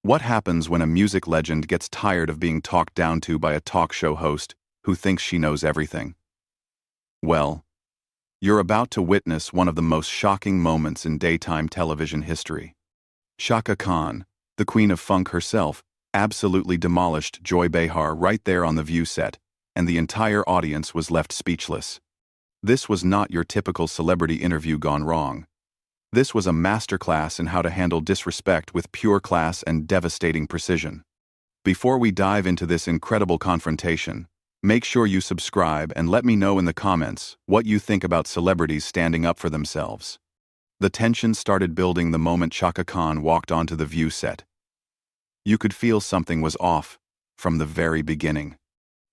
What happens when a music legend gets tired of being talked down to by a talk show host who thinks she knows everything? Well, you're about to witness one of the most shocking moments in daytime television history. Chaka Khan, the queen of funk herself, absolutely demolished Joy Behar right there on the View set, and the entire audience was left speechless. This was not your typical celebrity interview gone wrong. This was a masterclass in how to handle disrespect with pure class and devastating precision. Before we dive into this incredible confrontation, make sure you subscribe and let me know in the comments what you think about celebrities standing up for themselves. The tension started building the moment Chaka Khan walked onto the View set. You could feel something was off from the very beginning.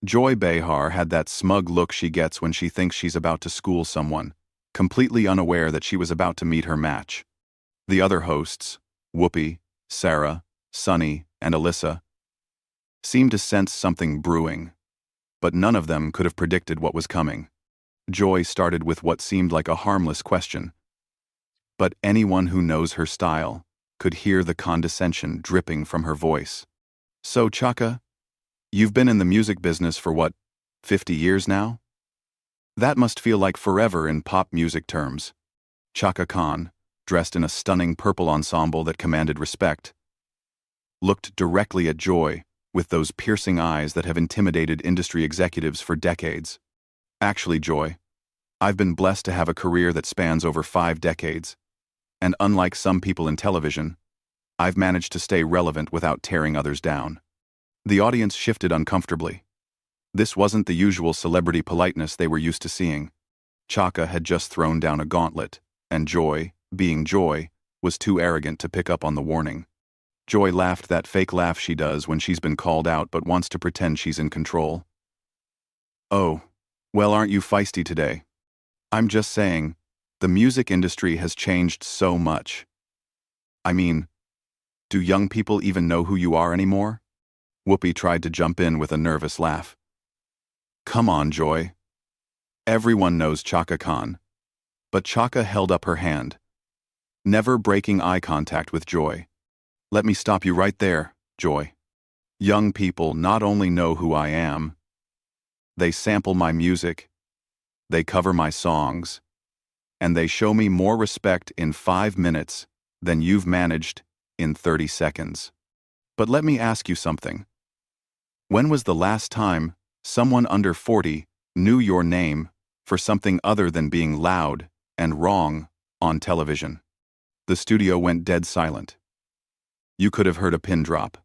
Joy Behar had that smug look she gets when she thinks she's about to school someone, completely unaware that she was about to meet her match. The other hosts, Whoopi, Sarah, Sunny, and Alyssa, seemed to sense something brewing, but none of them could have predicted what was coming. Joy started with what seemed like a harmless question, but anyone who knows her style could hear the condescension dripping from her voice. "So, Chaka, you've been in the music business for what, 50 years now? That must feel like forever in pop music terms." Chaka Khan, dressed in a stunning purple ensemble that commanded respect, looked directly at Joy with those piercing eyes that have intimidated industry executives for decades. "Actually, Joy, I've been blessed to have a career that spans over 5 decades, and unlike some people in television, I've managed to stay relevant without tearing others down." The audience shifted uncomfortably. This wasn't the usual celebrity politeness they were used to seeing. Chaka had just thrown down a gauntlet, and Joy, being Joy, was too arrogant to pick up on the warning. Joy laughed that fake laugh she does when she's been called out but wants to pretend she's in control. "Oh, well, aren't you feisty today? I'm just saying, the music industry has changed so much. I mean, do young people even know who you are anymore?" Whoopi tried to jump in with a nervous laugh. "Come on, Joy. Everyone knows Chaka Khan." But Chaka held up her hand, never breaking eye contact with Joy. "Let me stop you right there, Joy. Young people not only know who I am, they sample my music, they cover my songs, and they show me more respect in 5 minutes than you've managed in 30 seconds. But let me ask you something. When was the last time someone under 40 knew your name for something other than being loud and wrong on television?" The studio went dead silent. You could have heard a pin drop.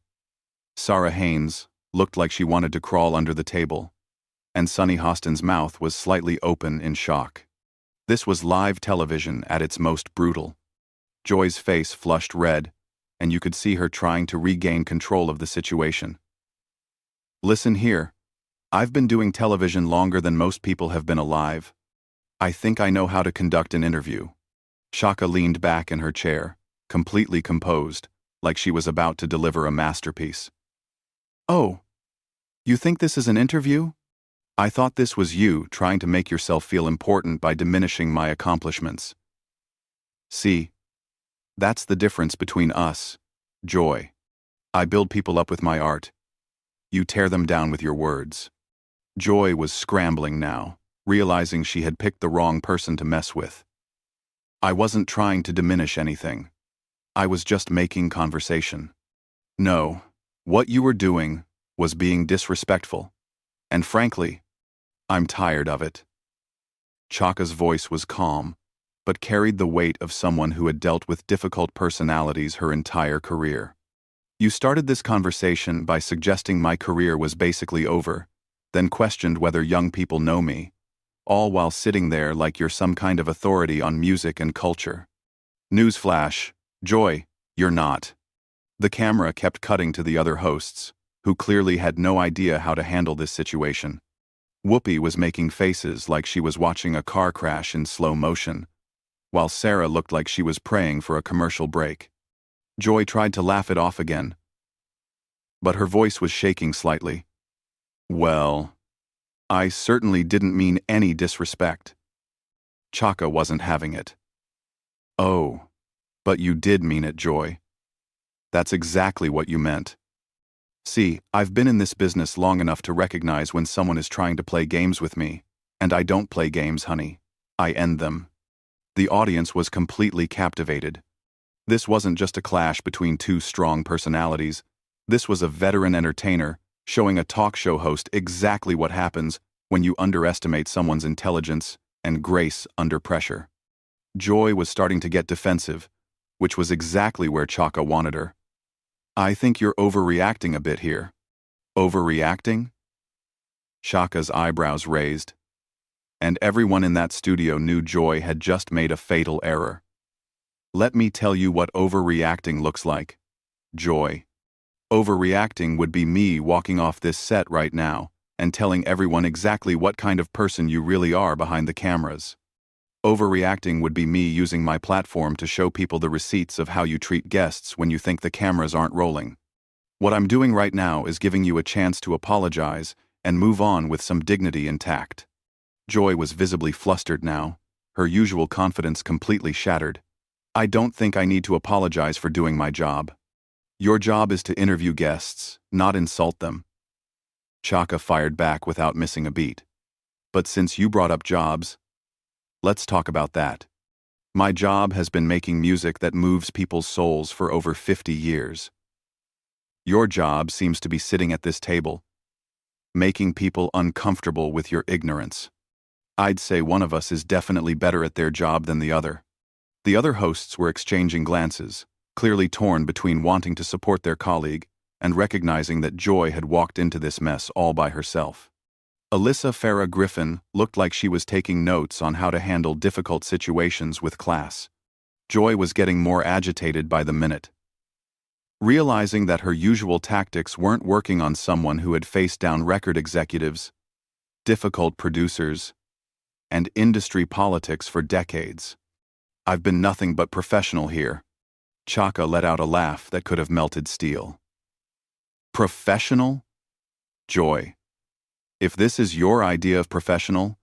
Sarah Haynes looked like she wanted to crawl under the table, and Sunny Hostin's mouth was slightly open in shock. This was live television at its most brutal. Joy's face flushed red, and you could see her trying to regain control of the situation. "Listen here. I've been doing television longer than most people have been alive. I think I know how to conduct an interview." Chaka leaned back in her chair, completely composed, like she was about to deliver a masterpiece. "Oh, you think this is an interview? I thought this was you trying to make yourself feel important by diminishing my accomplishments. See, that's the difference between us, Joy. I build people up with my art. You tear them down with your words." Joy was scrambling now, realizing she had picked the wrong person to mess with. "I wasn't trying to diminish anything. I was just making conversation. No, what you were doing was being disrespectful. And frankly, I'm tired of it." Chaka's voice was calm, but carried the weight of someone who had dealt with difficult personalities her entire career. "You started this conversation by suggesting my career was basically over, then questioned whether young people know me, all while sitting there like you're some kind of authority on music and culture. Newsflash, Joy, you're not." The camera kept cutting to the other hosts, who clearly had no idea how to handle this situation. Whoopi was making faces like she was watching a car crash in slow motion, while Sarah looked like she was praying for a commercial break. Joy tried to laugh it off again, but her voice was shaking slightly. "Well, I certainly didn't mean any disrespect." Chaka wasn't having it. "Oh, but you did mean it, Joy. That's exactly what you meant. See, I've been in this business long enough to recognize when someone is trying to play games with me. And I don't play games, honey. I end them. The audience was completely captivated. This wasn't just a clash between two strong personalities. This was a veteran entertainer showing a talk show host exactly what happens when you underestimate someone's intelligence and grace under pressure. Joy was starting to get defensive, which was exactly where Chaka wanted her. I think you're overreacting a bit here. Overreacting? Chaka's eyebrows raised. And everyone in that studio knew Joy had just made a fatal error. Let me tell you what overreacting looks like. Joy. Overreacting would be me walking off this set right now and telling everyone exactly what kind of person you really are behind the cameras. Overreacting would be me using my platform to show people the receipts of how you treat guests when you think the cameras aren't rolling. What I'm doing right now is giving you a chance to apologize and move on with some dignity and tact. Joy was visibly flustered now, her usual confidence completely shattered. I don't think I need to apologize for doing my job. Your job is to interview guests, not insult them. Chaka fired back without missing a beat. But since you brought up jobs, let's talk about that. My job has been making music that moves people's souls for over 50 years. Your job seems to be sitting at this table, making people uncomfortable with your ignorance. I'd say one of us is definitely better at their job than the other. The other hosts were exchanging glances, clearly torn between wanting to support their colleague and recognizing that Joy had walked into this mess all by herself. Alyssa Farah Griffin looked like she was taking notes on how to handle difficult situations with class. Joy was getting more agitated by the minute. Realizing that her usual tactics weren't working on someone who had faced down record executives, difficult producers, and industry politics for decades. I've been nothing but professional here. Chaka let out a laugh that could have melted steel. Professional? Joy. If this is your idea of professional,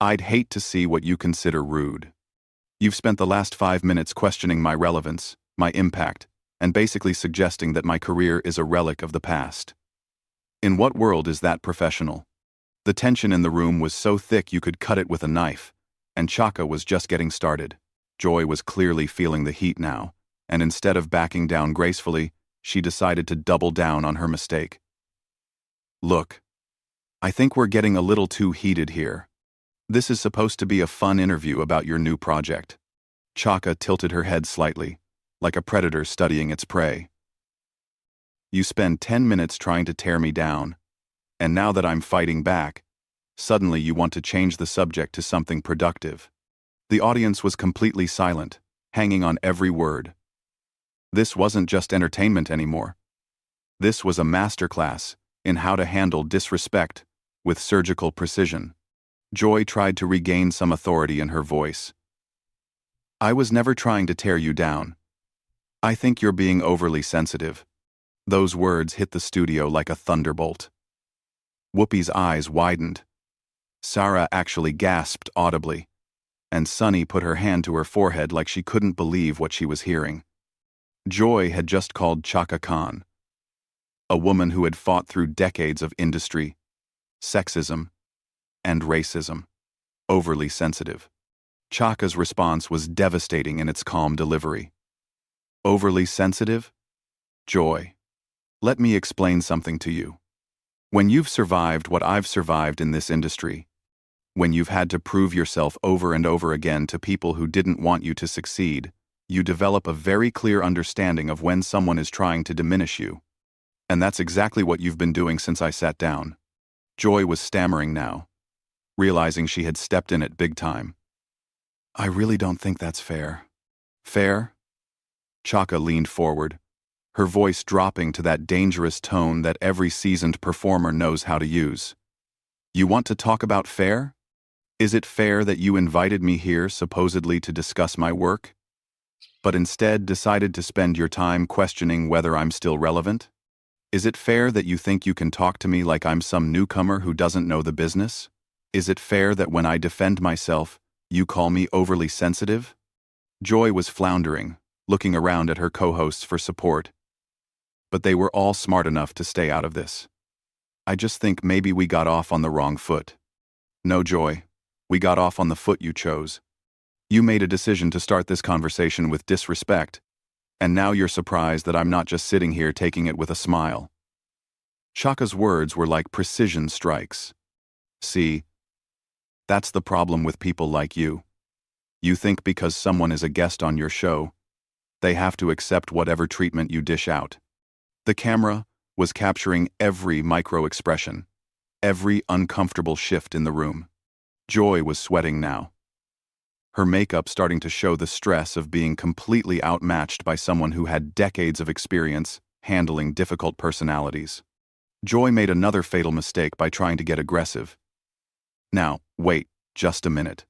I'd hate to see what you consider rude. You've spent the last 5 minutes questioning my relevance, my impact, and basically suggesting that my career is a relic of the past. In what world is that professional? The tension in the room was so thick you could cut it with a knife, and Chaka was just getting started. Joy was clearly feeling the heat now, and instead of backing down gracefully, she decided to double down on her mistake. Look, I think we're getting a little too heated here. This is supposed to be a fun interview about your new project. Chaka tilted her head slightly, like a predator studying its prey. You spend 10 minutes trying to tear me down, and now that I'm fighting back, suddenly you want to change the subject to something productive. The audience was completely silent, hanging on every word. This wasn't just entertainment anymore. This was a masterclass in how to handle disrespect with surgical precision. Joy tried to regain some authority in her voice. I was never trying to tear you down. I think you're being overly sensitive. Those words hit the studio like a thunderbolt. Whoopi's eyes widened. Sarah actually gasped audibly, and Sunny put her hand to her forehead like she couldn't believe what she was hearing. Joy had just called Chaka Khan, a woman who had fought through decades of industry, sexism, and racism, overly sensitive. Chaka's response was devastating in its calm delivery. Overly sensitive? Joy, let me explain something to you. When you've survived what I've survived in this industry, when you've had to prove yourself over and over again to people who didn't want you to succeed, you develop a very clear understanding of when someone is trying to diminish you. And that's exactly what you've been doing since I sat down. Joy was stammering now, realizing she had stepped in it big time. I really don't think that's fair. Fair? Chaka leaned forward, her voice dropping to that dangerous tone that every seasoned performer knows how to use. You want to talk about fair? Is it fair that you invited me here supposedly to discuss my work, but instead decided to spend your time questioning whether I'm still relevant? Is it fair that you think you can talk to me like I'm some newcomer who doesn't know the business? Is it fair that when I defend myself, you call me overly sensitive? Joy was floundering, looking around at her co-hosts for support, but they were all smart enough to stay out of this. I just think maybe we got off on the wrong foot. No, Joy. We got off on the foot you chose. You made a decision to start this conversation with disrespect, and now you're surprised that I'm not just sitting here taking it with a smile. Chaka's words were like precision strikes. See, that's the problem with people like you. You think because someone is a guest on your show, they have to accept whatever treatment you dish out. The camera was capturing every micro-expression, every uncomfortable shift in the room. Joy was sweating now, her makeup starting to show the stress of being completely outmatched by someone who had decades of experience handling difficult personalities. Joy made another fatal mistake by trying to get aggressive. Now, wait, just a minute.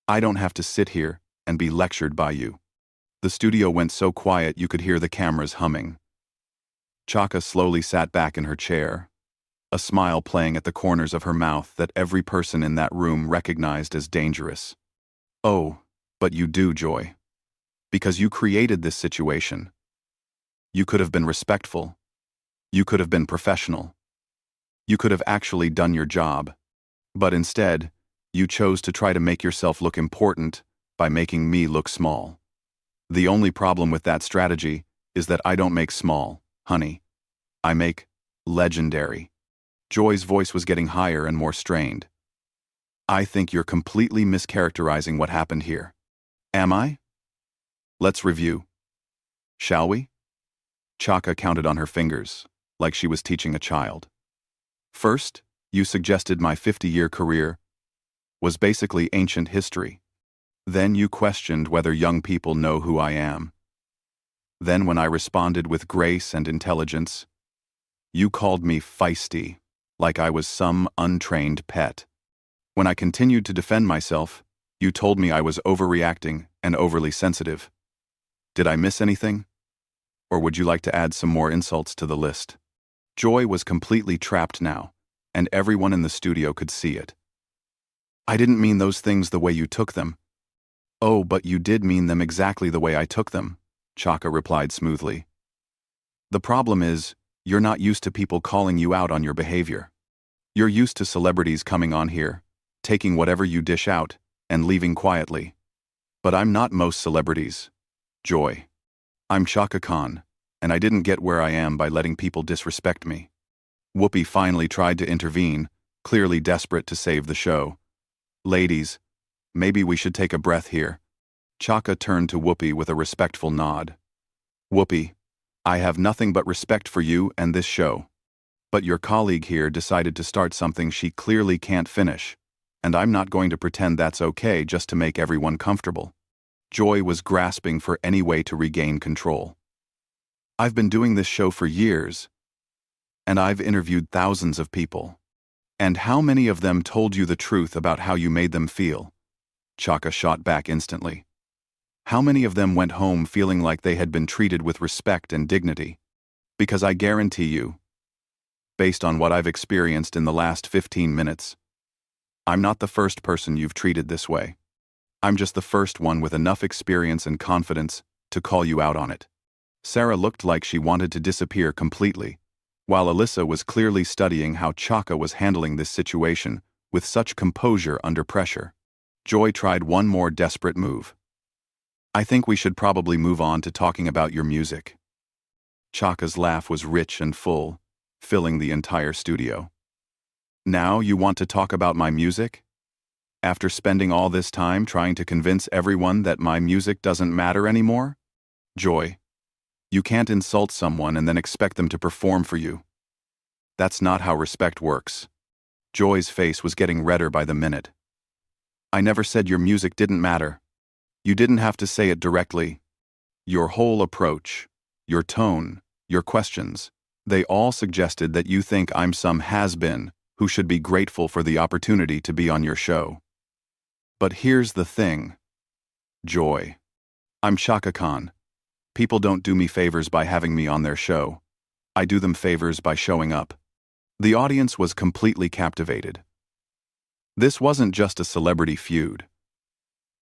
I don't have to sit here and be lectured by you. The studio went so quiet you could hear the cameras humming. Chaka slowly sat back in her chair, a smile playing at the corners of her mouth that every person in that room recognized as dangerous. Oh, but you do, Joy. Because you created this situation. You could have been respectful. You could have been professional. You could have actually done your job. But instead, you chose to try to make yourself look important by making me look small. The only problem with that strategy is that I don't make small, honey. I make legendary. Joy's voice was getting higher and more strained. I think you're completely mischaracterizing what happened here. Am I? Let's review. Shall we? Chaka counted on her fingers, like she was teaching a child. First, you suggested my 50-year career was basically ancient history. Then you questioned whether young people know who I am. Then when I responded with grace and intelligence, you called me feisty, like I was some untrained pet. When I continued to defend myself, you told me I was overreacting and overly sensitive. Did I miss anything? Or would you like to add some more insults to the list? Joy was completely trapped now, and everyone in the studio could see it. I didn't mean those things the way you took them. Oh, but you did mean them exactly the way I took them, Chaka replied smoothly. The problem is, you're not used to people calling you out on your behavior. You're used to celebrities coming on here, taking whatever you dish out, and leaving quietly. But I'm not most celebrities, Joy. I'm Chaka Khan, and I didn't get where I am by letting people disrespect me. Whoopi finally tried to intervene, clearly desperate to save the show. Ladies, maybe we should take a breath here. Chaka turned to Whoopi with a respectful nod. Whoopi, I have nothing but respect for you and this show. But your colleague here decided to start something she clearly can't finish, and I'm not going to pretend that's okay just to make everyone comfortable. Joy was grasping for any way to regain control. I've been doing this show for years, and I've interviewed thousands of people. And how many of them told you the truth about how you made them feel? Chaka shot back instantly. How many of them went home feeling like they had been treated with respect and dignity? Because I guarantee you, based on what I've experienced in the last 15 minutes, I'm not the first person you've treated this way. I'm just the first one with enough experience and confidence to call you out on it. Sarah looked like she wanted to disappear completely, while Alyssa was clearly studying how Chaka was handling this situation with such composure under pressure. Joy tried one more desperate move. I think we should probably move on to talking about your music. Chaka's laugh was rich and full, filling the entire studio. Now you want to talk about my music? After spending all this time trying to convince everyone that my music doesn't matter anymore? Joy, you can't insult someone and then expect them to perform for you. That's not how respect works. Joy's face was getting redder by the minute. I never said your music didn't matter. You didn't have to say it directly. Your whole approach, your tone, your questions, they all suggested that you think I'm some has-been who should be grateful for the opportunity to be on your show. But here's the thing, Joy. I'm Chaka Khan. People don't do me favors by having me on their show. I do them favors by showing up. The audience was completely captivated. This wasn't just a celebrity feud.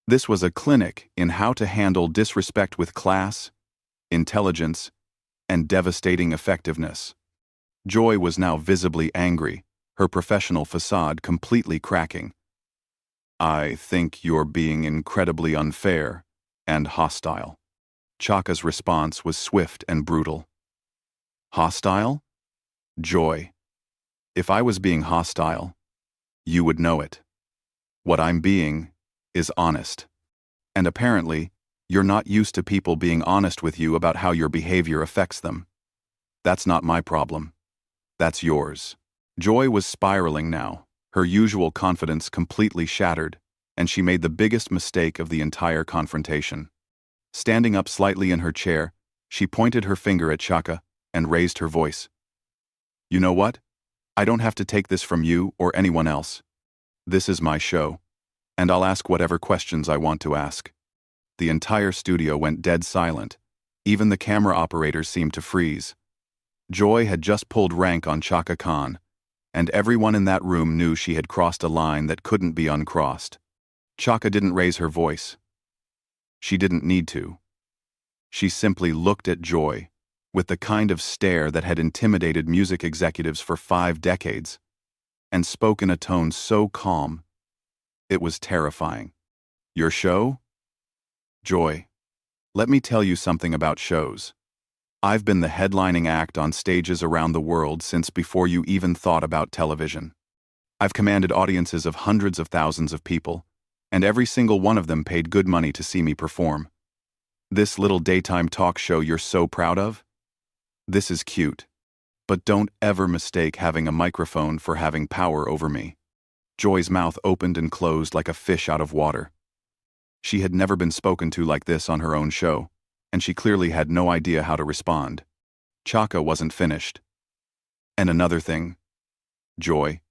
This was a clinic in how to handle disrespect with class, intelligence, and devastating effectiveness. Joy was now visibly angry, her professional facade completely cracking. "I think you're being incredibly unfair and hostile." Chaka's response was swift and brutal. "Hostile? Joy. If I was being hostile, you would know it. What I'm being is honest. And apparently, you're not used to people being honest with you about how your behavior affects them. That's not my problem. That's yours." Joy was spiraling now, her usual confidence completely shattered, and she made the biggest mistake of the entire confrontation. Standing up slightly in her chair, she pointed her finger at Chaka and raised her voice. "You know what? I don't have to take this from you or anyone else. This is my show, and I'll ask whatever questions I want to ask." The entire studio went dead silent. Even the camera operators seemed to freeze. Joy had just pulled rank on Chaka Khan, and everyone in that room knew she had crossed a line that couldn't be uncrossed. Chaka didn't raise her voice. She didn't need to. She simply looked at Joy, with the kind of stare that had intimidated music executives for 5 decades, and spoke in a tone so calm, it was terrifying. "Your show? Joy, let me tell you something about shows. I've been the headlining act on stages around the world since before you even thought about television. I've commanded audiences of hundreds of thousands of people, and every single one of them paid good money to see me perform. This little daytime talk show you're so proud of? This is cute. But don't ever mistake having a microphone for having power over me." Joy's mouth opened and closed like a fish out of water. She had never been spoken to like this on her own show, and she clearly had no idea how to respond. Chaka wasn't finished. "And another thing, Joy,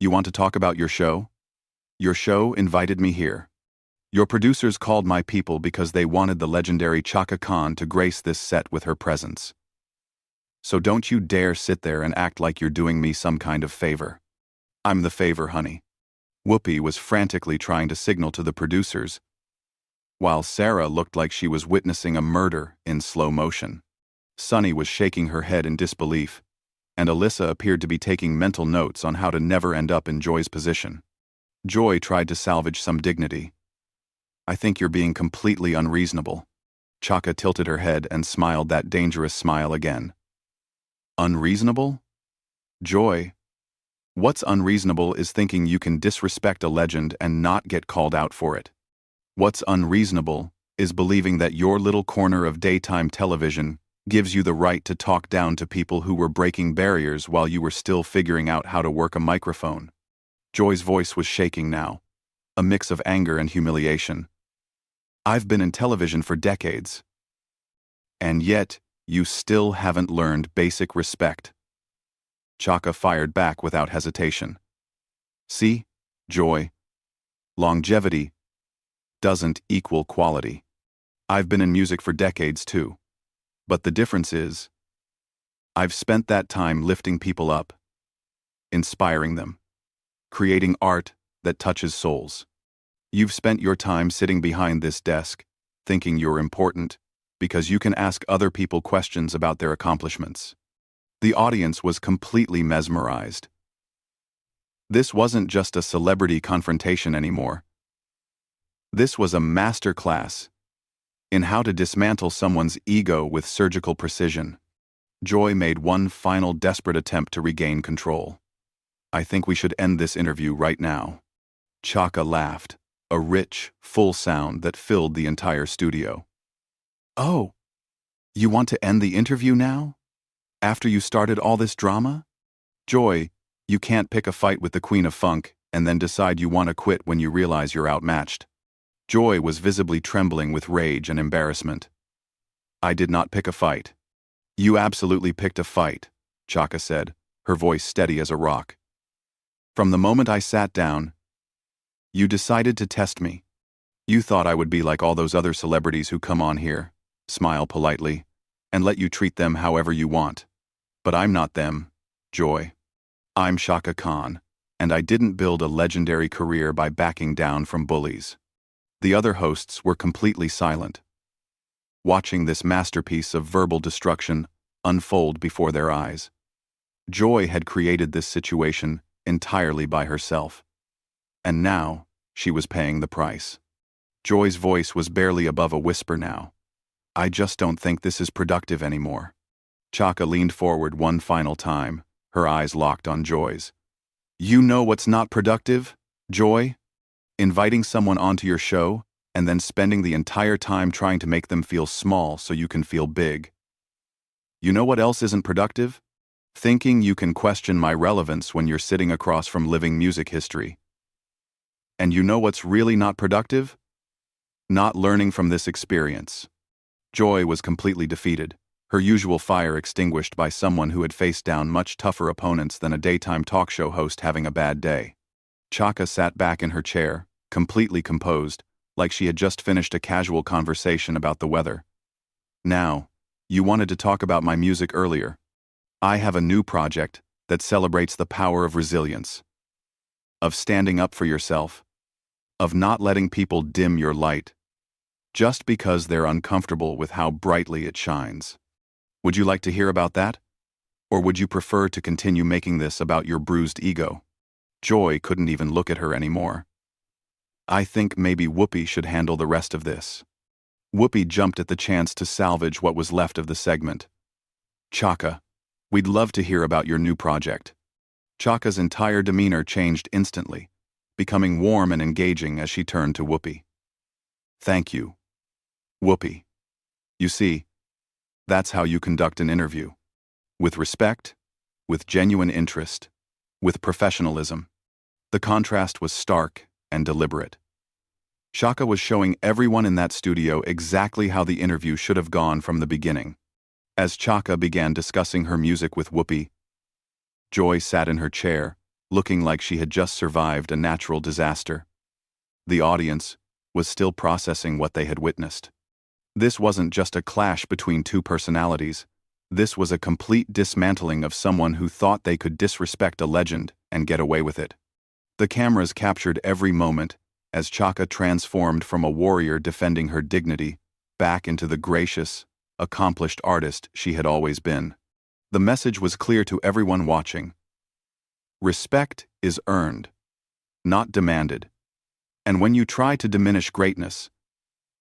you want to talk about your show? Your show invited me here. Your producers called my people because they wanted the legendary Chaka Khan to grace this set with her presence. So don't you dare sit there and act like you're doing me some kind of favor. I'm the favor, honey." Whoopi was frantically trying to signal to the producers, while Sarah looked like she was witnessing a murder in slow motion. Sunny was shaking her head in disbelief, and Alyssa appeared to be taking mental notes on how to never end up in Joy's position. Joy tried to salvage some dignity. "I think you're being completely unreasonable." Chaka tilted her head and smiled that dangerous smile again. "Unreasonable? Joy, what's unreasonable is thinking you can disrespect a legend and not get called out for it. What's unreasonable is believing that your little corner of daytime television gives you the right to talk down to people who were breaking barriers while you were still figuring out how to work a microphone." Joy's voice was shaking now, a mix of anger and humiliation. "I've been in television for decades. And yet, you still haven't learned basic respect." Chaka fired back without hesitation. "See, Joy, longevity doesn't equal quality. I've been in music for decades too. But the difference is, I've spent that time lifting people up, inspiring them, creating art that touches souls. You've spent your time sitting behind this desk, thinking you're important, because you can ask other people questions about their accomplishments." The audience was completely mesmerized. This wasn't just a celebrity confrontation anymore. This was a master class in how to dismantle someone's ego with surgical precision. Joy made one final desperate attempt to regain control. "I think we should end this interview right now." Chaka laughed, a rich, full sound that filled the entire studio. "Oh, you want to end the interview now? After you started all this drama? Joy, you can't pick a fight with the Queen of Funk and then decide you want to quit when you realize you're outmatched." Joy was visibly trembling with rage and embarrassment. "I did not pick a fight." "You absolutely picked a fight," Chaka said, her voice steady as a rock. "From the moment I sat down, you decided to test me. You thought I would be like all those other celebrities who come on here, smile politely, and let you treat them however you want. But I'm not them, Joy. I'm Chaka Khan, and I didn't build a legendary career by backing down from bullies." The other hosts were completely silent, watching this masterpiece of verbal destruction unfold before their eyes. Joy had created this situation entirely by herself. And now, she was paying the price. Joy's voice was barely above a whisper now. I just don't think this is productive anymore. Chaka leaned forward one final time, her eyes locked on Joy's. You know what's not productive, Joy? Inviting someone onto your show, and then spending the entire time trying to make them feel small so you can feel big. You know what else isn't productive? Thinking you can question my relevance when you're sitting across from living music history. And you know what's really not productive? Not learning from this experience. Joy was completely defeated, her usual fire extinguished by someone who had faced down much tougher opponents than a daytime talk show host having a bad day. Chaka sat back in her chair, completely composed, like she had just finished a casual conversation about the weather. Now, you wanted to talk about my music earlier. I have a new project that celebrates the power of resilience, of standing up for yourself, of not letting people dim your light, just because they're uncomfortable with how brightly it shines. Would you like to hear about that? Or would you prefer to continue making this about your bruised ego? Joy couldn't even look at her anymore. I think maybe Whoopi should handle the rest of this. Whoopi jumped at the chance to salvage what was left of the segment. Chaka, we'd love to hear about your new project. Chaka's entire demeanor changed instantly, becoming warm and engaging as she turned to Whoopi. Thank you, Whoopi. You see, that's how you conduct an interview. With respect, with genuine interest, with professionalism. The contrast was stark and deliberate. Chaka was showing everyone in that studio exactly how the interview should have gone from the beginning. As Chaka began discussing her music with Whoopi, Joy sat in her chair, looking like she had just survived a natural disaster. The audience was still processing what they had witnessed. This wasn't just a clash between two personalities. This was a complete dismantling of someone who thought they could disrespect a legend and get away with it. The cameras captured every moment as Chaka transformed from a warrior defending her dignity back into the gracious, accomplished artist she had always been. The message was clear to everyone watching. Respect is earned, not demanded. And when you try to diminish greatness,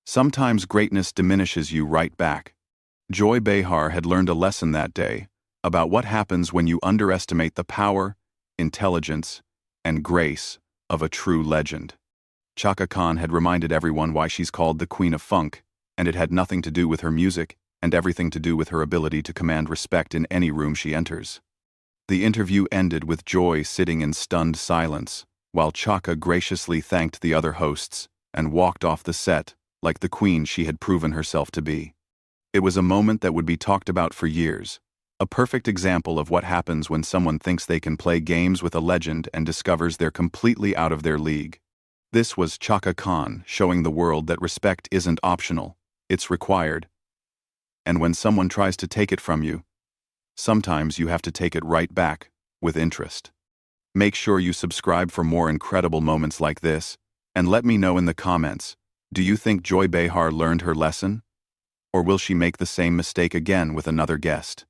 sometimes greatness diminishes you right back. Joy Behar had learned a lesson that day about what happens when you underestimate the power, intelligence, and grace of a true legend. Chaka Khan had reminded everyone why she's called the Queen of Funk, and it had nothing to do with her music and everything to do with her ability to command respect in any room she enters. The interview ended with Joy sitting in stunned silence, while Chaka graciously thanked the other hosts and walked off the set like the queen she had proven herself to be. It was a moment that would be talked about for years, a perfect example of what happens when someone thinks they can play games with a legend and discovers they're completely out of their league. This was Chaka Khan showing the world that respect isn't optional, it's required. And when someone tries to take it from you, sometimes you have to take it right back, with interest. Make sure you subscribe for more incredible moments like this, and let me know in the comments, do you think Joy Behar learned her lesson? Or will she make the same mistake again with another guest?